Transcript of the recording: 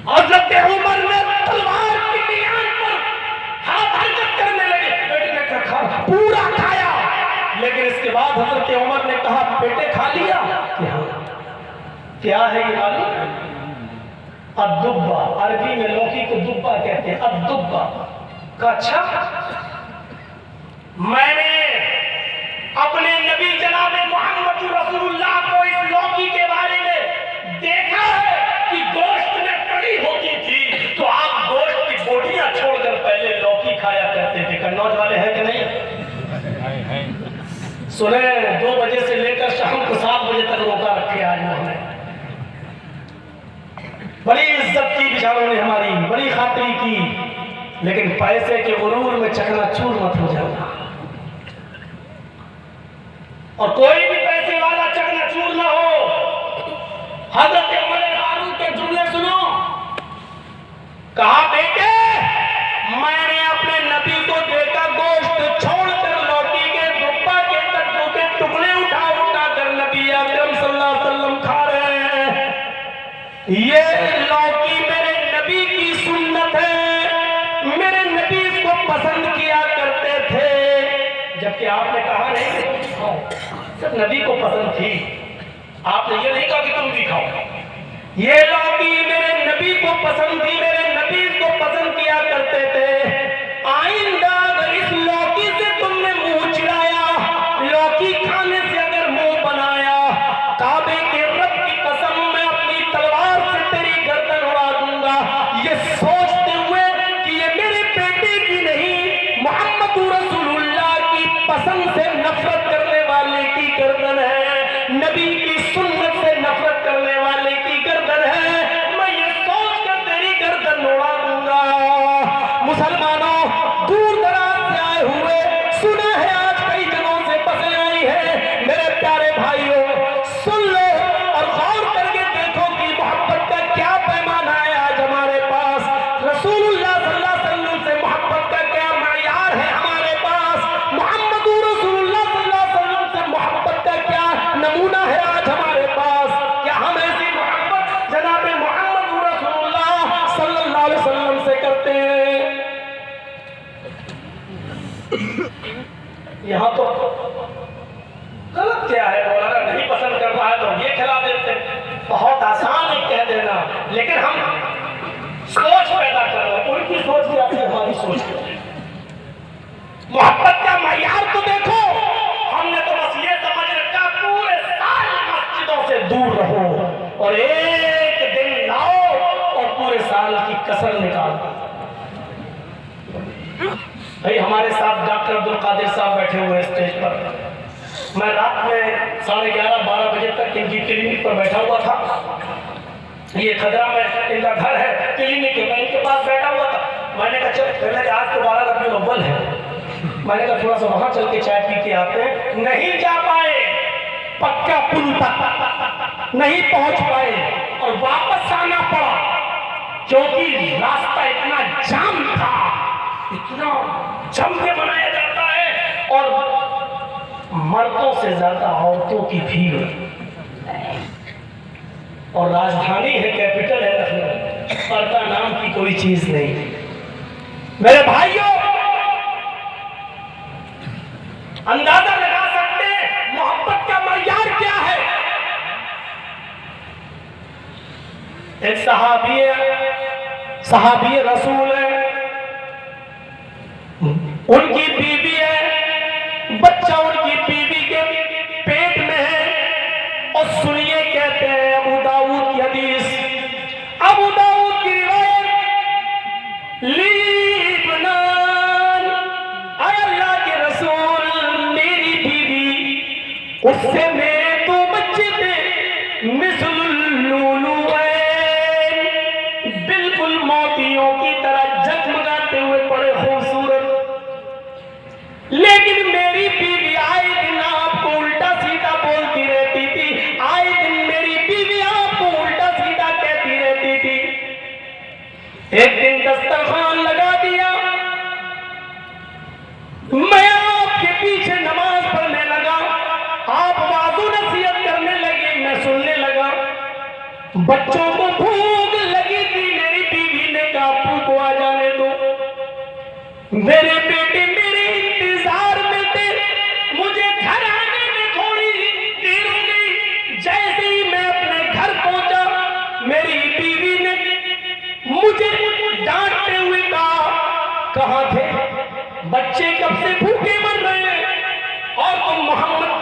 हज़रत उमर ने तलवार की निशान पर हाथ हरकत करने लगे, बेटे ने कहा पूरा खाया, लेकिन इसके बाद हज़रत उमर ने कहा बेटे खा लिया? क्या है ये मालूम? अद्दुब्बा, अरबी में लौकी को दुब्बा कहते हैं, अद्दुब्बा का। अच्छा, मैंने अपने नबी जनाब मोहम्मद रसूलुल्लाह को इस लौकी के बारे में देखा है कि गोश्त में कड़ी होती थी, तो आप गोश्त की बोटियां छोड़कर पहले लौकी खाया करते थे। कन्नौज वाले हैं कि नहीं? सुने, 2 बजे से लेकर शाम को 7 बजे तक रोका रखे आज उन्होंने। बड़ी इज्जत की बिचारों ने हमारी, बड़ी खातिरी की, लेकिन पैसे के गुरूर में चकनाचूर मत हो जाना। और कोई भी पैसे वाला चकनाचूर ना हो। हज़रत उमर फारूक के जुमले सुनो। कहा बेटे मैंने अपने नबी को देखा गोश्त छोड़कर लौकी के दुब्बा के कद्दू के टुकड़े उठा कर नबी अकरम सल्लल्लाहु अलैहि वसल्लम खा रहे हैं। ये लौकी मेरे नबी की सुन्नत है, मेरे नबी इसको पसंद किया करते थे। जबकि आपने कहा नहीं सिर्फ नबी को पसंद थी, आपने ये नहीं कहा कि तुम भी खाओ। ये लौकी मेरे नबी को पसंद थी, मेरे नबी इसको पसंद किया करते थे। आइंदा अगर इस लौकी से तुमने मुंह चिढ़ाया, लौकी खाने से अगर मुंह बनाया, काबे के रब की कसम मैं अपनी तलवार से तेरी गर्दन उड़ा दूंगा। ये सोचते हुए कि ये मेरे बेटे की नहीं, मोहम्मद रसूलुल्लाह की पसंद से नफरत करने वाले की गर्दन है, नबी की सुन्नत से नफरत करने वाले की गर्दन है, मैं ये सोचकर तेरी गर्दन उड़ा दूंगा। मुसलमानों, दूर दराज से आए हुए, सुना है आज कई जगहों से बसें आई है, मेरे प्यारे भाइयों सुन लो और गौर करके देखो कि मोहब्बत का क्या पैमाना है आज हमारे पास। रसूलुल्लाह सल्लल्लाहु अलैहि वसल्लम से मोहब्बत का क्या मयार है हमारे पास। मोहम्मद रसूलुल्लाह सल्लल्लाहु अलैहि वसल्लम से मोहब्बत का क्या नमूना है आज हमारे पास। क्या हम ऐसी मोहब्बत जनाब मोहम्मद रसूलुल्लाह सल्लल्लाहु अलैहि वसल्लम से करते हैं? यहाँ तो गलत क्या है, मौलाना नहीं पसंद कर रहा है तो ये खिला देते, बहुत आसान है कह देना, लेकिन हम सोच पैदा कर रहे हैं, उनकी सोच भी अपनी हमारी सोच है। मोहब्बत का मयार तो देखो, हमने तो बस ये समझ रखा पूरे साल मस्जिदों से दूर रहो और एक दिन लाओ और पूरे साल की कसर निकालो। भाई हमारे साथ डॉक्टर अब्दुल कादिर साहब बैठे हुए स्टेज पर। मैं रात में 11:30-12 बजे तक इनकी क्लिनिक पर बैठा हुआ था। ये खदरा में इनका घर है, क्लिनिक है, मैं इनके पास बैठा हुआ था। मैंने कहा चल पहले आज तो 12 रबीउल अव्वल है, मैंने कहा थोड़ा सा वहां चल के चाय पी के आते हैं। नहीं जा पाए, पक्का पुल तक नहीं पहुंच पाए और वापस आना पड़ा, क्योंकि रास्ता इतना जाम था, इतना जम के बनाया जाता है और मर्दों से ज्यादा औरतों की भीड़, और राजधानी है, कैपिटल है लखनऊ, पर्दा नाम की कोई चीज नहीं। मेरे भाइयों अंदाजा लगा सकते हैं मोहब्बत का मयार क्या है। एक सहाबी रसूल है, उनकी बीवी है, बच्चा उनकी बीवी के पेट में है। और सुनिए कहते हैं अबू दाऊद की हदीस, अबू दाऊद की रिवायत, लीबनान आय अल्लाह के रसूल मेरी बीवी, उससे मेरे 2 बच्चे थे, मिसलुल्लुलु बिल्कुल मोतियों की तरह जगमगाते हुए बड़े खूबसूरत, लेकिन मेरी बीवी आए दिन आपको उल्टा सीधा बोलती रहती थी, आए दिन मेरी बीवी आपको उल्टा सीधा कहती रहती थी। एक दिन दस्तरखान लगा दिया, मैं आपके पीछे नमाज पढ़ने लगा, आप वाज़ो नसीहत करने लगे, मैं सुनने लगा। बच्चों को भूख लगी थी, मेरी मेरे बेटे मेरे इंतजार में थे, मुझे घर आने में थोड़ी देर हो गई। जैसे ही मैं अपने घर पहुंचा, मेरी बीवी ने मुझे डांटते हुए कहा, कहां थे बच्चे, कब से भूखे मर रहे हैं और तुम मोहम्मद